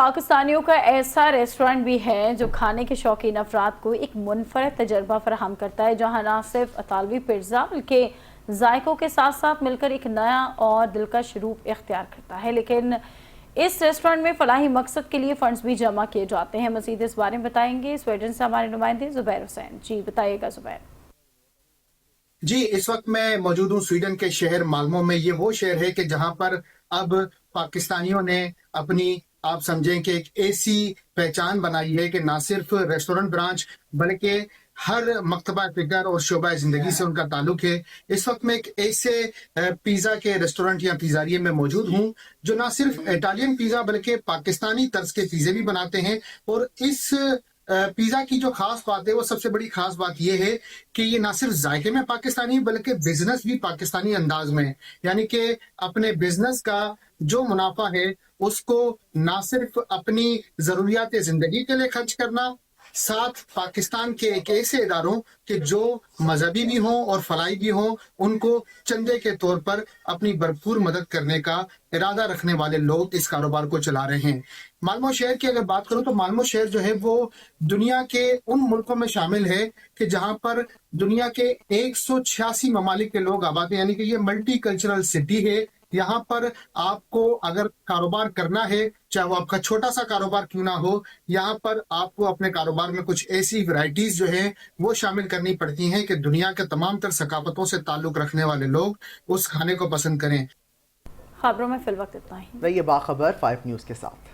پاکستانیوں کا ایسا ریسٹورنٹ بھی ہے جو کھانے کے شوقین افراد کو ایک منفرد تجربہ فراہم کرتا ہے، جہاں نہ صرف اطالوی پیزا بلکہ ذائقوں کے ساتھ ساتھ مل کر ایک نیا اور دلکش روپ اختیار کرتا ہے۔ لیکن اس ریسٹورنٹ میں فلاحی مقصد کے لیے فنڈز بھی جمع کیے جاتے ہیں۔ مزید اس بارے میں بتائیں گے سویڈن سے ہمارے نمائندے زبیر حسین۔ جی بتائیے گا زبیر۔ جی، اس وقت میں موجود ہوں سویڈن کے شہر مالمو میں۔ یہ وہ شہر ہے کہ جہاں پر اب پاکستانیوں نے اپنی آپ سمجھیں کہ ایک ایسی پہچان بنائی ہے کہ نہ صرف ریسٹورنٹ برانچ بلکہ ہر مکتبہ فکر اور شعبہ زندگی سے ان کا تعلق ہے۔ اس وقت میں ایک ایسے پیزا کے ریسٹورنٹ یا پیزاریے میں موجود ہوں جو نہ صرف اٹالین پیزا بلکہ پاکستانی طرز کے پیزے بھی بناتے ہیں، اور اس پیزا کی جو خاص بات ہے، وہ سب سے بڑی خاص بات یہ ہے کہ یہ نہ صرف ذائقے میں پاکستانی بلکہ بزنس بھی پاکستانی انداز میں ہے، یعنی کہ اپنے بزنس کا جو منافع ہے اس کو نہ صرف اپنی ضروریات زندگی کے لیے خرچ کرنا، ساتھ پاکستان کے ایک ایسے اداروں کہ جو مذہبی بھی ہوں اور فلاحی بھی ہوں، ان کو چندے کے طور پر اپنی بھرپور مدد کرنے کا ارادہ رکھنے والے لوگ اس کاروبار کو چلا رہے ہیں۔ مالمو شہر کی اگر بات کروں تو مالمو شہر جو ہے وہ دنیا کے ان ملکوں میں شامل ہے کہ جہاں پر دنیا کے 186 ممالک کے لوگ آباد ہیں، یعنی کہ یہ ملٹی کلچرل سٹی ہے۔ یہاں پر آپ کو اگر کاروبار کرنا ہے، چاہے وہ آپ کا چھوٹا سا کاروبار کیوں نہ ہو، یہاں پر آپ کو اپنے کاروبار میں کچھ ایسی ورائٹیز جو ہیں وہ شامل کرنی پڑتی ہیں کہ دنیا کے تمام تر ثقافتوں سے تعلق رکھنے والے لوگ اس کھانے کو پسند کریں۔ خبروں میں فی الوقت اتنا ہی۔ رہیے باخبر 5 نیوز کے ساتھ۔